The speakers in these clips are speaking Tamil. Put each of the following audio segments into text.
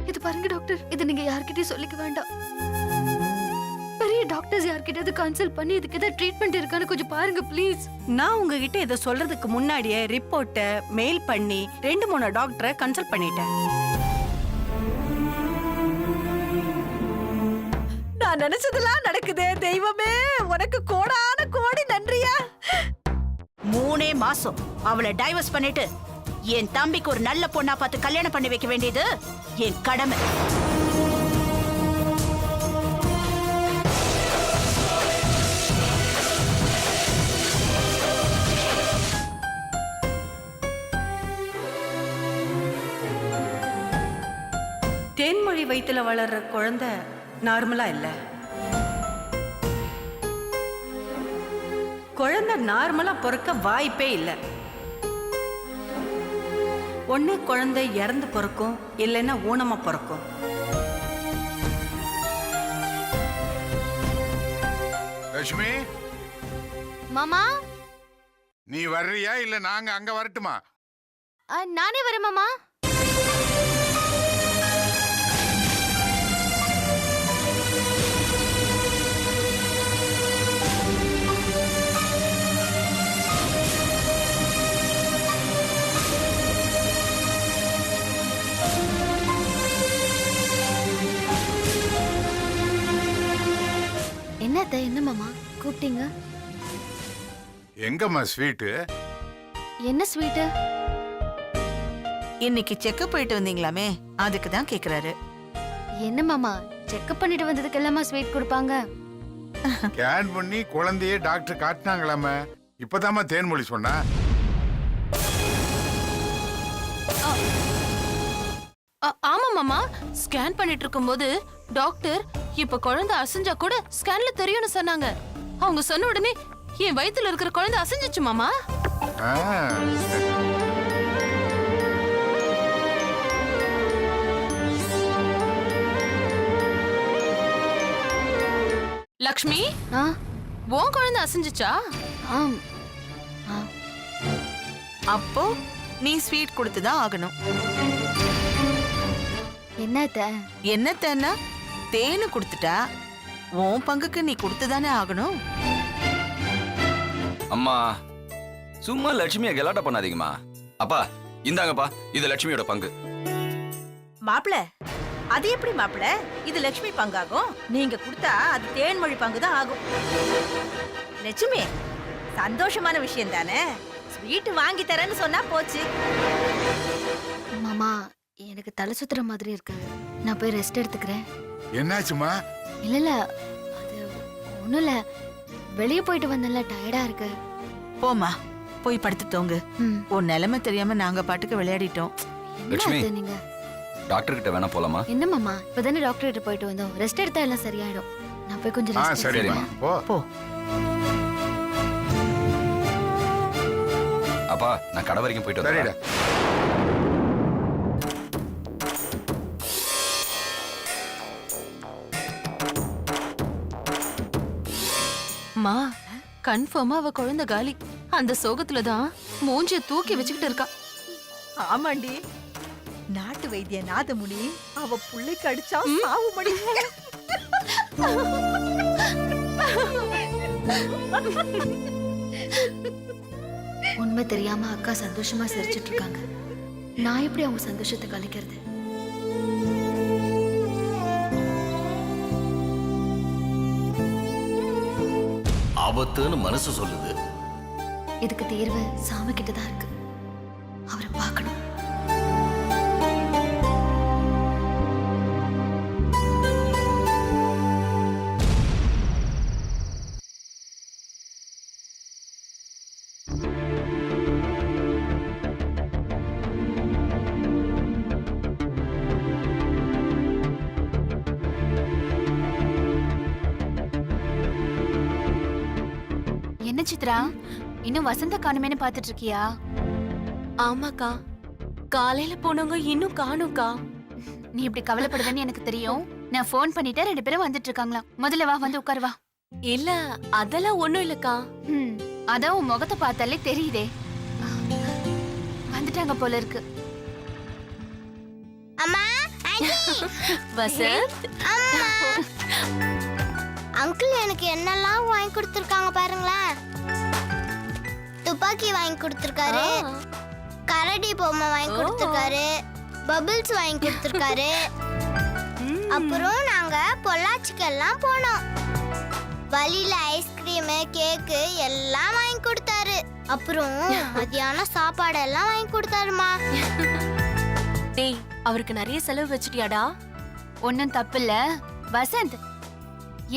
இது பாருங்க டாக்டர், இது நீங்க யார்கிட்டயும் சொல்லிக்க வேண்டாம். பெரிய டாக்டர்ஸ் யார்கிட்டயாவது கன்சல்ட் பண்ணி இதுக்கு ஏதாவது ட்ரீட்மெண்ட் இருக்கான்னு கொஞ்சம் பாருங்க ப்ளீஸ். நான் உங்ககிட்ட இதை சொல்றதுக்கு முன்னாடியே ரிப்போர்ட்டை மெயில் பண்ணி 2-3 டாக்டரை கன்சல்ட் பண்ணிட்டேன். நான் நினைச்சதெல்லாம் நடக்குதே தெய்வமே, உனக்கு கோடான கோடி நன்றியா. 3 மாசம் அவளை டைவர்ஸ் பண்ணிட்டு என் தம்பிக்கு ஒரு நல்ல பொண்ணா பார்த்து கல்யாணம் பண்ணி வைக்க வேண்டியது என் கடமை. தேன்மொழி வயித்துல வளர்ற குழந்தை நார்மலா இல்ல. குழந்தை நார்மலா பிறக்க வாய்ப்பே இல்ல. ஒண்ணு குழந்தை இறந்து பிறக்கும், இல்லைன்னா ஊனமா பிறக்கும். லட்சுமி, மாமா நீ வர்றியா இல்ல நாங்க அங்க வரட்டுமா? நானே வரேன் மாமா. என்னத்த, என்ன மாமா கூப்பிட்டீங்க? எங்கம்மா ஸ்வீட்டு? என்ன ஸ்வீட்டு? இன்னைக்கு செக்கப் போயிட்டு வந்தீங்களாமே, அதுக்கு தான் கேக்குறாரு. என்ன மாமா, செக்கப் பண்ணிட்டு வந்ததுக்கு எல்லாமா ஸ்வீட் கொடுப்பாங்க? ஸ்கேன் பண்ணி குழந்தைய டாக்டர் காட்டினாங்களாமே, இப்பதாம்மா தேன்மொழி சொன்னா. ஆமா மாமா, ஸ்கேன் பண்ணிட்டு இருக்கும்போது டாக்டர் இப்ப குழந்தை அசைஞ்சா கூட ஸ்கேன்ல தெரியும்னு சொன்னாங்க. அவங்க சொன்ன உடனே என் வயித்துல இருக்கிற குழந்தை அசைஞ்சிச்சு மாமா. ஆ. லக்ஷ்மி, ஆ, உன் குழந்தை அசைஞ்சிச்சா? ஆம். ஆ, அப்போ நீ ஸ்வீட் கொடுத்துதான் ஆகணும். என்னத்த? என்னத்தன்னா தேனு கொடுத்துட்டா உன் பங்குக்கு நீ கொடுத்துதானே ஆகணும். அம்மா, சும்மா லட்சுமியை கலாட்டா பண்ணாதீங்கம்மா. அப்பா இந்தாங்கப்பா, இது லட்சுமியோட பங்கு. மாப்பிள, அது எப்படி மாப்பிள? இது லட்சுமி பங்காகும். நீங்க கொடுத்தா அது தேன்மொழி பங்கு தான் ஆகும். லட்சுமி, சந்தோஷமான விஷயம் தானே. ஸ்வீட் வாங்கி தரேன்னு சொன்னா போச்சு. மாமா, எனக்கு தலை சுத்துற மாதிரி இருக்கு. நான் போய் ரெஸ்ட் எடுத்துக்கிறேன். என்னாச்சுமா? இல்ல அது ஒண்ணும் இல்ல, வெளியே போயிட்டு வந்தேன்ல, டயர்டா இருக்கு. போமா, போய் படுத்து தூங்கு. ம். உன் நிலைமை தெரியாம நாங்க பாட்டுக்கு விளையாடிட்டோம். என்ன லட்சுமி. அது நீங்க? டாக்டர் கிட்ட வேணா போலாமா? என்ன மாமா, இப்பதானே டாக்டர் கிட்ட போயிட்டு வந்தோம். ரெஸ்ட் எடுத்தா எல்லாம் சரியாயிடும். நான் போய் கொஞ்சம் ஆ ரெஸ்ட் சரிம்மா, எடுத்துக்கிறேன். போ. போ. அப்பா, நான் கடை வரைக்கும் போயிட்டு சரிடா. வரேன். மா, கன்ஃபார்மா அவ குழந்தை காலி. அந்த சோகத்துல தான் மூஞ்சிய தூக்கி வச்சுக்கிட்டு இருக்கா. ஆமாண்டி, நாட்டு வைத்திய நாதமுனி அவ புள்ளைக்கு அடிச்சா சாவு மணி. உண்மை தெரியாம அக்கா சந்தோஷமா சிரிச்சிட்டு இருக்காங்க. நான் எப்படி அவங்க சந்தோஷத்தை கழிக்கிறது? ஆபத்துன்னு மனசு சொல்லுது. இதுக்கு தீர்வு சாமி கிட்ட தான் இருக்கு. அவரை பார்க்கணும். என்ன சித்ரா, இன்னும் வசந்த காணுமேனு பாத்துட்டு இருக்கியா? ஆமாக்கா, காலையில போனவங்க இன்னும் காணும்க்கா. நீ இப்படி கவலைப்படுவேன்னு எனக்கு தெரியும். நான் ஃபோன் பண்ணிட்டேன், 2 பேரும் வந்துட்டு இருக்காங்களா. முதல்ல வா, வந்து உட்காரு வா. இல்ல அதெல்லாம் ஒண்ணும் இல்லக்கா. ம், அதான் உன் முகத்தை பார்த்தாலே தெரியுதே. வந்துட்டாங்க போல இருக்கு. அம்மா, வசந்த், அங்கிள் எனக்கு என்னெல்லாம் வாங்கி கொடுத்துருக்காங்க பாருங்களேன். துப்பாக்கி வாங்கி கொடுத்துருக்காரு, கரடி பொம்மை வாங்கி கொடுத்துருக்காரு, பபிள்ஸ் வாங்கி கொடுத்துருக்காரு. அப்புறம் நாங்க பொள்ளாச்சிக்கெல்லாம் போனோம். வழியில ஐஸ்கிரீம், கேக்கு எல்லாம் வாங்கி கொடுத்தாரு. அப்புறம் மத்தியான சாப்பாடு எல்லாம் வாங்கி கொடுத்தாருமா. டேய் அவருக்கு நிறைய செலவு வச்சிட்டியாடா? ஒன்னும் தப்பில்ல. வசந்த்,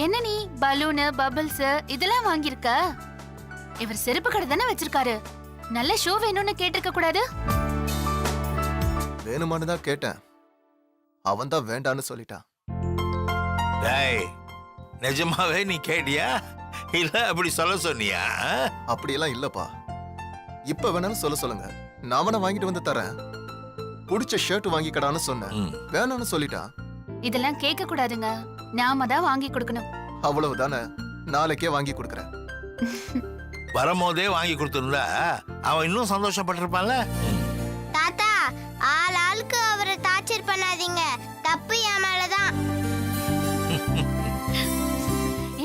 என்ன நீ பலூனு, பபிள்ஸ் இதெல்லாம் வாங்கியிருக்க? இவர் செருப்பு கடை தானே வச்சிருக்காரு. நல்ல ஷோ வேணும்னு கேட்டிருக்க கூடாது? வேணுமான்னு தான் கேட்டேன். அவன் தான் வேண்டான்னு சொல்லிட்டான். டேய், நிஜமாவே நீ கேட்டியா இல்ல அப்படி சொல்ல சொன்னியா? அப்படியெல்லாம் இல்லப்பா. இப்ப வேணாலும் சொல்ல சொல்லுங்க, நான் வேணா வாங்கிட்டு வந்து தரேன். பிடிச்ச ஷர்ட் வாங்கிக்கடான்னு சொன்னேன், வேணான்னு சொல்லிட்டான். இதெல்லாம் கேட்க கூடாதுங்க, நாம தான் வாங்கி கொடுக்கணும். அவ்வளவுதானே, நாளைக்கே வாங்கி கொடுக்கறேன். வரும்போதே வாங்கி கொடுத்திருந்தா அவன் இன்னும் சந்தோஷப்பட்டிருப்பான்ல. தாத்தா, ஆள் ஆளுக்கு அவரை டார்ச்சர் பண்ணாதீங்க. தப்பு என் மேலதான்.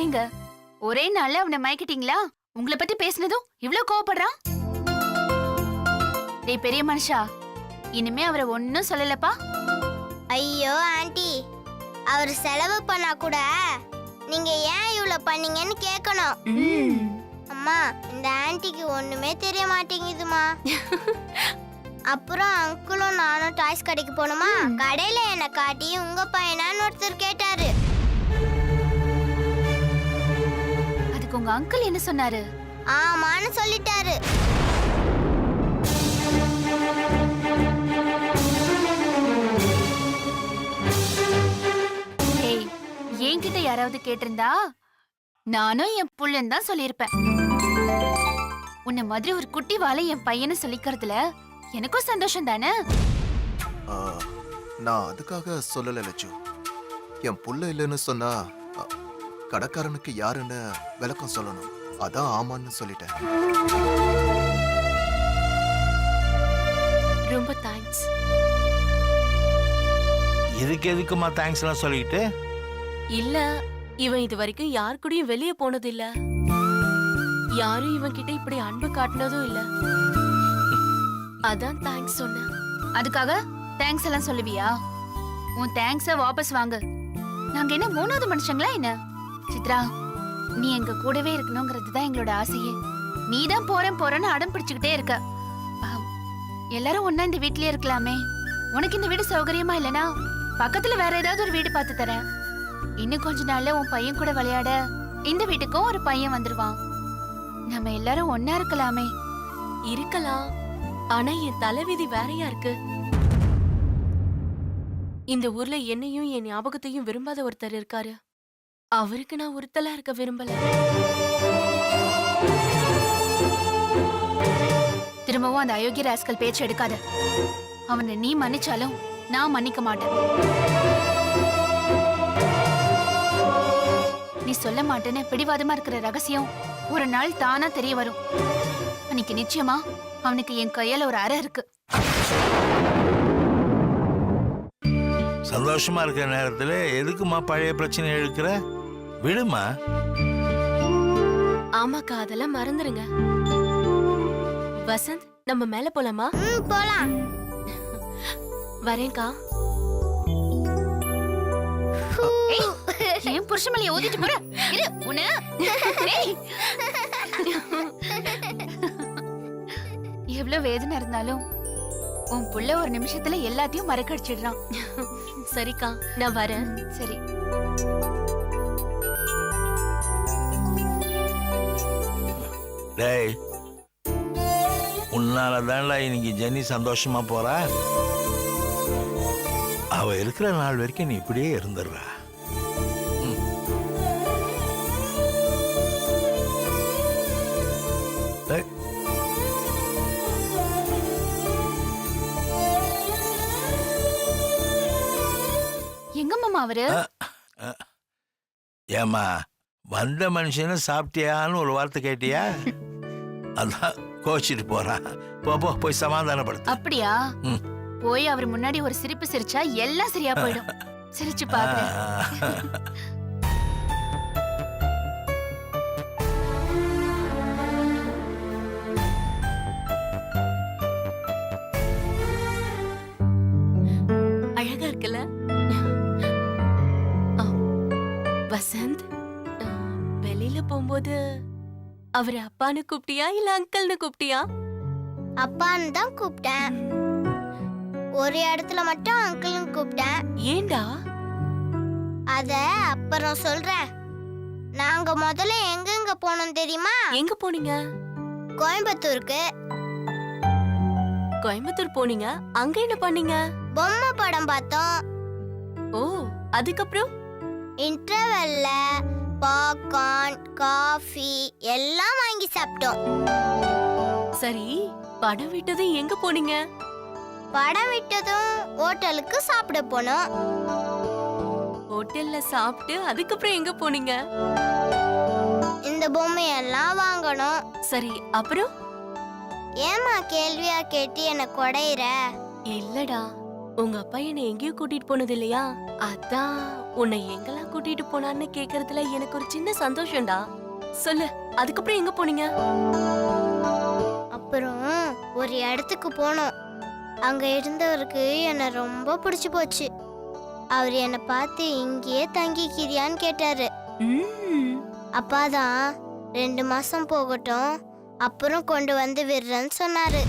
ஏங்க, ஒரே நாள்ல அவனை மயக்கிட்டீங்களா? உங்களை பத்தி பேசினதும் இவ்ளோ கோவப்படுறான்? டேய் பெரிய மனுஷா, இனிமே அவரை ஒன்னும் சொல்லலப்பா. ஐயோ ஆண்டி, அவர் செலவு பண்ணா கூட நீங்க ஏன் இவ்வளவு பண்ணீங்கன்னு கேட்கணும். அம்மா, இந்த ஆன்ட்டிக்கு ஒண்ணுமே தெரிய மாட்டேங்குதுமா. அப்புறம் அங்கிளும் நானும் டாய்ஸ் கடைக்கு போனோமா, கடையில என்ன காட்டி உங்க பையனான்னு ஒருத்தர் கேட்டாரு. அதுக்கு உங்க அங்கிள் என்ன சொன்னாரு? ஆமான்னு சொல்லிட்டாரு. ஏய், என்கிட்ட யாராவது கேட்டிருந்தா நானும் என் புள்ளன்னு தான் சொல்லியிருப்பேன். உன்னை மாதிரி ஒரு குட்டி வாழை என் பையனை சொல்லிக்கிறதுல எனக்கும் சந்தோஷம் தானே. ஆ, நான் அதுக்காக சொல்லல லட்சு. என் புள்ள இல்லைன்னு சொன்னா கடைக்காரனுக்கு யாருன்னு விளக்கம் சொல்லணும். அதான் ஆமான்னு சொல்லிட்டேன். ரொம்ப தேங்க்ஸ். இதுக்கு எதுக்குமா தேங்க்ஸ் எல்லாம் சொல்லிட்டு? இல்ல, இவன் இது வரைக்கும் யார் கூடயும் வெளியே போனது இல்ல. யாரும் இவன் கிட்ட இப்படி அன்பு காட்டினதும் இல்ல. அதான் தேங்க்ஸ் சொன்னேன். அதுக்காக தேங்க்ஸ் எல்லாம் சொல்லுவியா? உன் தேங்க்ஸ வாபஸ் வாங்கு. நாங்க என்ன மூணாவது மனுஷங்களா என்ன? சித்ரா, நீ எங்க கூடவே இருக்கணுங்கிறது தான் எங்களோட ஆசையே. நீ தான் போறேன்னு அடம் பிடிச்சுக்கிட்டே இருக்க. எல்லாரும் ஒன்னா இந்த வீட்லயே இருக்கலாமே. உனக்கு இந்த வீடு சௌகரியமா இல்லனா பக்கத்துல வேற ஏதாவது ஒரு வீடு பார்த்து தரேன். இன்னும் கொஞ்ச நாள்ல உன் பையன் கூட விளையாட இந்த வீட்டுக்கும் ஒரு பையன் வந்துருவான். நம்ம எல்லாரும் ஒன்னா இருக்கலாமே. இருக்கலாம், ஆனா என் தலைவிதி வேறையா இருக்கு. இந்த ஊர்ல என்னையும் என் ஞாபகத்தையும் விரும்பாத ஒருத்தர் இருக்காரு. அவருக்கு நான் ஒருத்தலா இருக்க விரும்பல. திரும்பவும் அந்த அயோக்கிய ராஸ்கல் பேச்சு எடுக்காத. அவனை நீ மன்னிச்சாலும் நான் மன்னிக்க மாட்டேன். நீ சொல்ல மாட்டேன்னு பிடிவாதமா இருக்கிற ரகசியம் ஒரு நாள் தானா தெரிய வரும். அன்னைக்கு நிச்சயமா அவனுக்கு என் கையால ஒரு அறை இருக்கு. சந்தோஷமா இருக்கிற நேரத்துல எதுக்குமா பழைய பிரச்சனை எழுக்கிற? விடுமா. ஆமாக்கா, அதெல்லாம் மறந்துருங்க. வசந்த், நம்ம மேல போலாமா? போலாம். வரேன்க்கா. என் புருஷன் மேல ஓதிட்டு போற இரு உன்னை. டேய். எவ்வளவு வேதனை இருந்தாலும் உன் புள்ள ஒரு நிமிஷத்துல எல்லாத்தையும் மறக்கடிச்சிடுறான். சரிக்கா, நான் வரேன். சரி. டேய், உன்னாலதான்டா இன்னைக்கு ஜெனி சந்தோஷமா போறா. அவ இருக்கிற நாள் வரைக்கும் நீ இப்படியே இருந்துடுறா. எங்க மாமா அவரு? ஏமா, வந்த மனுஷனை சாப்பிட்டியான்னு ஒரு வார்த்தை கேட்டியா? அதான் கோச்சிட்டு போறான். போய் சமாதானப்படுத்து. அப்படியா? போய் அவர் முன்னாடி ஒரு சிரிப்பு சிரிச்சா எல்லாம் சரியா போயிடும். சிரிச்சு பாக்குறேன். அழகா இருக்குல்ல? வசந்த், வெளியில போகும்போது அவரை அப்பான்னு கூப்பிட்டியா இல்ல அங்கிள்னு கூப்பிட்டியா? அப்பான்னு தான் கூப்பிட்டேன். ஒரு இடத்துல மட்டும் அங்கிள்னு கூப்பிட்டேன். ஏண்டா? அத அப்புறம் சொல்றேன். நாங்க முதல்ல எங்கெங்க போனோம் தெரியுமா? எங்க போனீங்க? கோயம்புத்தூருக்கு. கோயம்புத்தூர் போனீங்க, அங்க என்ன பண்ணீங்க? பொம்மை படம் பார்த்தோம். ஓ, அதுக்கப்புறம்? இன்டர்வெல்ல பாப்கார்ன், காஃபி எல்லாம் வாங்கி சாப்பிட்டோம். சரி, படம் விட்டது எங்க போனீங்க? படம் விட்டதும் ஹோட்டலுக்கு சாப்பிட போனோம். ஹோட்டல்ல சாப்பிட்டு அதுக்கப்புறம் எங்க போனீங்க? இந்த பொம்மையெல்லாம் வாங்கணும். சரி, அப்புறம்? ஏமா கேள்வியா கேட்டு என்ன கொடையிற? இல்லடா, உங்க அப்பா என்ன எங்கேயும் கூட்டிட்டு போனது இல்லையா? அதான் உன்னை எங்கெல்லாம் கூட்டிட்டு போனான்னு கேக்குறதுல எனக்கு ஒரு சின்ன சந்தோஷம்டா. சொல்லு, அதுக்கப்புறம் எங்க போனீங்க? அப்புறம் ஒரு இடத்துக்கு போனோம். அங்க இருந்தவருக்கு என்ன ரொம்ப பிடிச்சு போச்சு. அவர் என்ன பார்த்து இங்கேயே தங்கிக்கிறியான்னு கேட்டாரு. அப்பாதான் 2 மாசம் போகட்டும், அப்புறம் கொண்டு வந்து விடுறேன்னு சொன்னாரு.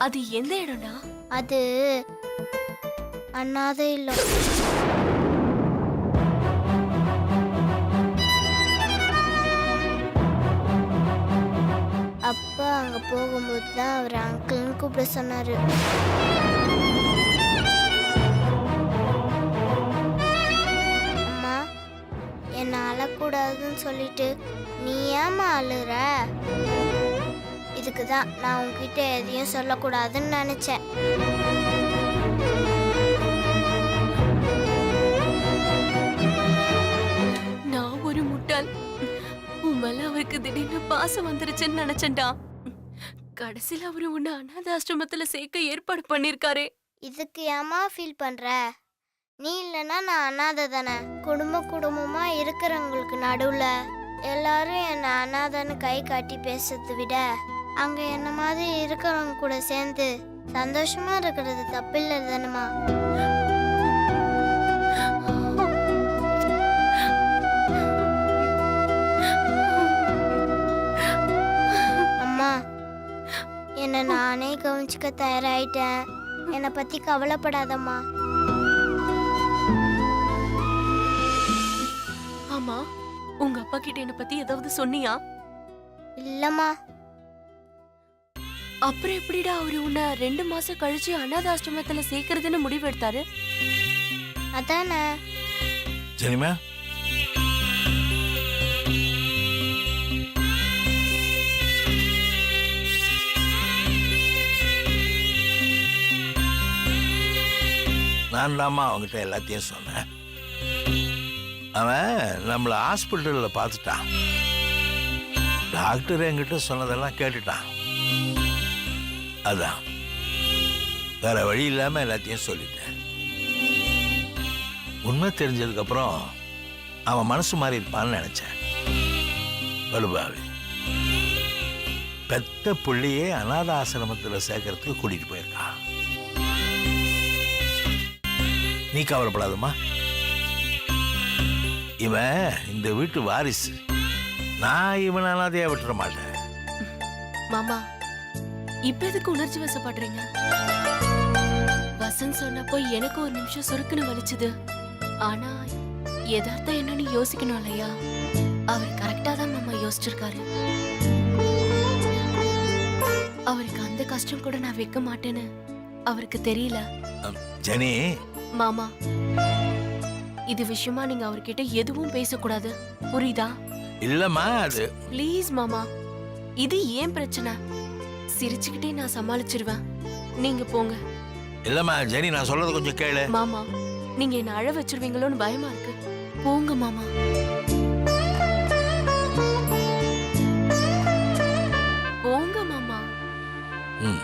அது எந்த இடம்டா? அது அனாதை இல்லம். அப்பா அங்க போகும்போது தான் அவர் அங்கிள்னு கூப்பிட சொன்னாரு. அம்மா, என்ன அழக்கூடாதுன்னு சொல்லிட்டு நீ ஏம்மா அழுற? இதுக்கு தான் நான் உன்கிட்ட எதையும் சொல்லக்கூடாதுன்னு நினைச்சேன். நான் ஒரு முட்டாள். உன் மேல அவருக்கு திடீர்னு பாசம் வந்துருச்சுன்னு நினைச்சேன்டா. கடைசியில அவரு உன்னை அனாதை ஆசிரமத்துல சேர்க்க ஏற்பாடு பண்ணிருக்காரே. இதுக்கு ஏமா ஃபீல் பண்ற? நீ இல்லைன்னா நான் அனாதை தானே. குடும்பமா இருக்கிறவங்களுக்கு நடுவுல எல்லாரும் என்ன அனாதைன்னு கை காட்டி பேசுறதை விட அங்க என்ன மாதிரி இருக்கிறவங்க கூட சேர்ந்து சந்தோஷமா இருக்கிறது தப்பில்லை தானேமா? அம்மா, என்ன நானே கவனிச்சுக்க தயாராயிட்டேன். என்னை பத்தி கவலைப்படாதம்மா. ஆமா, உங்க அப்பா கிட்ட என்ன பத்தி ஏதாவது சொன்னியா? இல்லம்மா. அப்புறம் எப்படிடா அவரு உன்னை 2 மாசம் கழிச்சு அனாதாசிரமத்துல சேர்க்கறதுன்னு முடிவு எடுத்தாரு? அதானே. சரிமா, நான் தாம்மா அவங்ககிட்ட எல்லாத்தையும் சொன்னேன். அவன் நம்மளை ஹாஸ்பிட்டலில் பார்த்துட்டான். டாக்டர் என்கிட்ட சொன்னதெல்லாம் கேட்டுட்டான். அதான் வேற வழி இல்லாம எல்லாத்தையும் சொல்லிட்டேன். உண்மை தெரிஞ்சதுக்கு அப்புறம் அவன் மனசு மாறி இருப்பான்னு நினைச்சேன். வலுபாவி பெத்த புள்ளையே அநாத ஆசிரமத்தில் சேர்க்கறதுக்கு கூட்டிட்டு போயிருக்கான். நீ கவலைப்படாதம்மா, இவன் இந்த வீட்டு வாரிசு. நான் இவன் அனாதையா விட்டுற மாட்டேன். மாமா, இப்ப எதுக்கு உணர்ச்சி வசப்படுறீங்க? வசந்த் சொன்னப்போ எனக்கு ஒரு நிமிஷம் சுருக்குன்னு வலிச்சுது. ஆனா யதார்த்தம் என்னன்னு யோசிக்கணும் இல்லையா? அவர் கரெக்டா தான் மாமா யோசிச்சிருக்காரு. அவருக்கு அந்த கஷ்டம் கூட நான் வைக்க மாட்டேன்னு அவருக்கு தெரியல. ஜெனி, மாமா, இது விஷயமா நீங்க அவர்கிட்ட எதுவும் பேசக்கூடாது, புரியுதா? இல்லம்மா, அது ப்ளீஸ் மாமா, இது ஏன் பிரச்சனை? சிரிச்சுக்கிட்டே நான் சமாளிச்சிருவேன். நீங்க போங்க. இல்லம்மா ஜெனி, நான் சொல்றது கொஞ்சம் கேளு. மாமா, நீங்க என்ன அழ வச்சிருவீங்களோன்னு பயமா இருக்கு. போங்க மாமா. போங்க மாமா. ம்.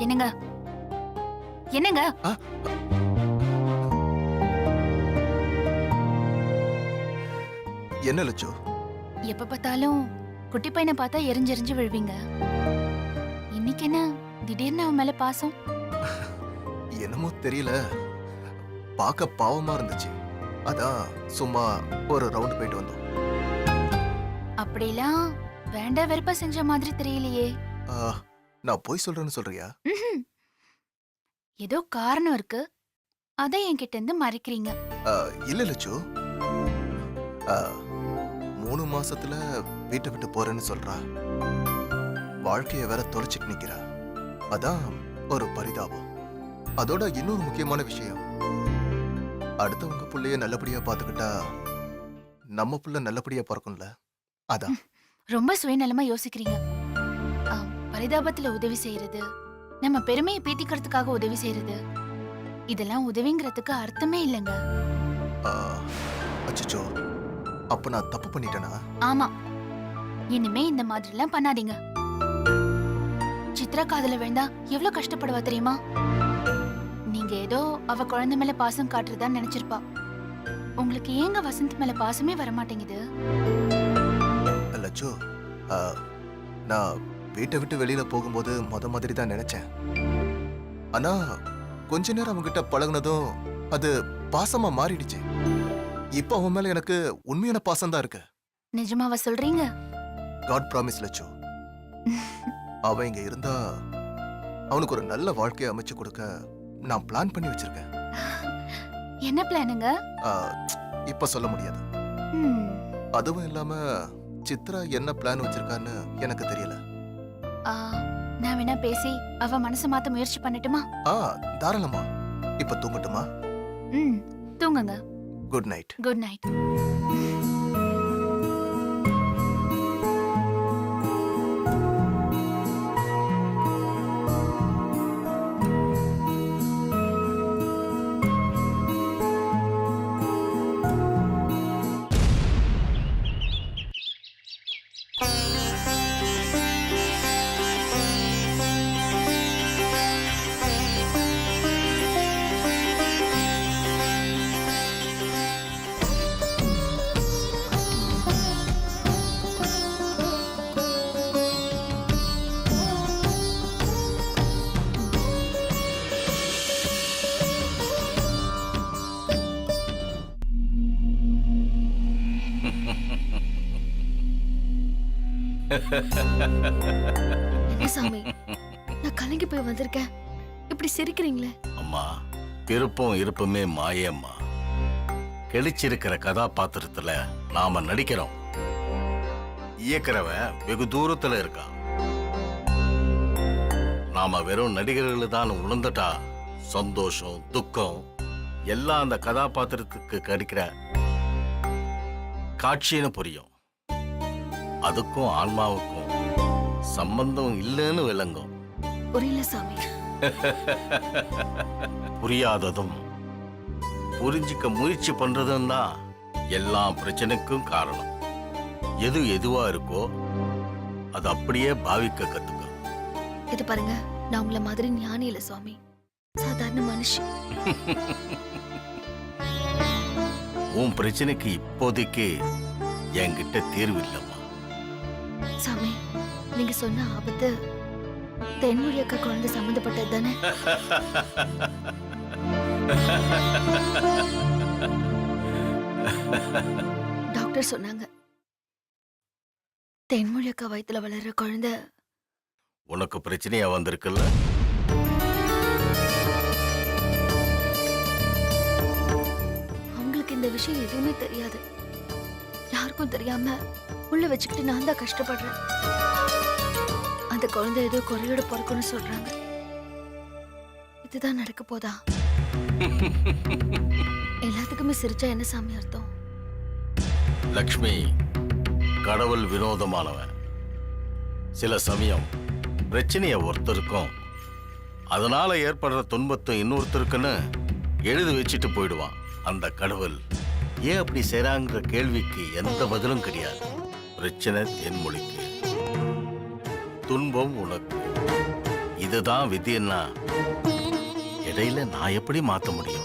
என்னங்க என்னங்க என்ன லட்சு? எப்ப பார்த்தாலும் குட்டி பையனை பார்த்தா எரிஞ்செரிஞ்சு விழுவீங்க. இன்னைக்கு என்ன திடீர்னு அவன் மேல பாசம்? என்னமோ தெரியல, பார்க்க பாவமா இருந்துச்சு. அதான் சும்மா ஒரு ரவுண்ட் போயிட்டு வந்தோம். அப்படிலாம் வேண்டா வெறுப்பா செஞ்ச மாதிரி தெரியலையே. ஆ, நான் போய் சொல்றேன்னு சொல்றியா? ம்ஹும். ஏதோ காரணம் இருக்கு, அதை என்கிட்ட இருந்து மறைக்கிறீங்க. இல்ல லட்சு, 3 மாசத்துல வீட்டை விட்டு போறேன்னு சொல்றா. வாழ்க்கைய வேற தொலைச்சிட்டு நிக்கிறா. அதான் ஒரு பரிதாபம். அதோட இன்னொரு முக்கியமான விஷயம், அடுத்தவங்க புள்ளைய நல்லபடியா பாத்துக்கிட்டா நம்ம புள்ள நல்லபடியா பிறக்கும்ல, அதான். ரொம்ப சுயநலமா யோசிக்கிறீங்க. பரிதாபத்துல உதவி செய்யறது, நம்ம பெருமையை பீத்திக்கிறதுக்காக உதவி செய்யறது, இதெல்லாம் உதவிங்கிறதுக்கு அர்த்தமே இல்லைங்க. அச்சச்சோ, அப்ப நான் தப்பு பண்ணிட்டேனா? ஆமா, இனிமே இந்த மாதிரி எல்லாம் பண்ணாதீங்க. சித்ரா காதல விழுந்தா எவ்வளவு கஷ்டப்படுவா தெரியுமா? நீங்க ஏதோ அவ குழந்தை மேல பாசம் காட்டுறதான்னு நினைச்சிருப்பா. உங்களுக்கு ஏங்க வசந்த் மேல பாசமே வரமாட்டேங்குது? லட்சு, நான் வீட்டை விட்டு வெளியில போகும்போது மாதிரி தான் நினைச்சேன். ஆனா கொஞ்ச நேரம் அவங்கிட்ட பழகுனதும் அது பாசமா மாறிடுச்சு. இப்ப அவன் மேல எனக்கு உண்மையான பாசம் தான் இருக்கு. நிஜமாவா சொல்றீங்க? God promise Latchu. அவன் இங்க இருந்தா அவனுக்கு ஒரு நல்ல வாழ்க்கையை அமைச்சு கொடுக்க நான் பிளான் பண்ணி வச்சிருக்கேன். என்ன பிளானுங்க? இப்ப சொல்ல முடியாது. அதுவும் இல்லாம சித்ரா என்ன பிளான் வச்சிருக்கான்னு எனக்கு தெரியல. நான் வேணா பேசி அவ மனசு மாத்த முயற்சி பண்ணட்டுமா? தாராளமா. இப்ப தூங்கட்டுமா? தூங்குங்க. Good night. Good night. என்ன சாமி, நான் கலங்கி போய் வந்திருக்கேன், இப்படி சிரிக்கிறீங்களே? அம்மா, பிறப்பும் இருப்புமே மாயம்மா. கெளிச்சிருக்கிற கதாபாத்திரத்துல நாம நடிக்கிறோம், இயக்குறவன் வெகு தூரத்துல இருக்கான். நாம வெறும் நடிகர்கள் தான் உணர்ந்துட்டா சந்தோஷம் துக்கம் எல்லாம் அந்த கதாபாத்திரத்துக்கு கிடைக்கிற காட்சின்னு புரியும். அதுக்கும் ஆன்மாவுக்கும் சம்பந்தம் இல்லைன்னு விளங்கும். புரியல சாமி. புரியாததும் புரிஞ்சிக்க முயற்சி பண்றதும் தான் எல்லா பிரச்சனைக்கும் காரணம். எது எதுவா இருக்கோ அது அப்படியே பாவிக்க கத்துக்க. இது பாருங்க, நான் உங்களை மாதிரி ஞானி இல்ல சுவாமி, சாதாரண மனுஷி. உன் பிரச்சனைக்கு இப்போதைக்கு என்கிட்ட தீர்வு இல்லம்மா. சாமி, நீங்க சொன்ன ஆபத்து தென்மொழி அக்கா குழந்தை சம்பந்தப்பட்டது தானே? டாக்டர் சொன்னாங்க, தென்மொழி அக்கா வயித்துல வளர்ற குழந்தை உனக்கு பிரச்சனையா வந்திருக்குல்ல? அவங்களுக்கு இந்த விஷயம் எதுவுமே தெரியாது. யாருக்கும் தெரியாம உள்ள வச்சுக்கிட்டு நான் தான் கஷ்டப்படுறேன். அந்த குழந்தை ஏதோ குறையோட பிறக்கும்னு சொல்றாங்க. இதுதான் நடக்க போதா? எல்லாத்துக்குமே சிரிச்சா என்ன சாமி அர்த்தம்? லக்ஷ்மி கடவுள் வினோதமானவன். சில சமயம் பிரச்சனைய ஒருத்தருக்கும் அதனால ஏற்படுற துன்பத்தை இன்னொருத்தருக்குன்னு எழுதி வச்சுட்டு போயிடுவான். அந்த கடவுள் ஏன் அப்படி செய்றாங்கிற கேள்விக்கு எந்த பதிலும் கிடையாது. பிரச்சனை தேன்மொழிக்கு, துன்பம் உனக்கு. இதுதான் விதின்னா இடையில நான் எப்படி மாத்த முடியும்?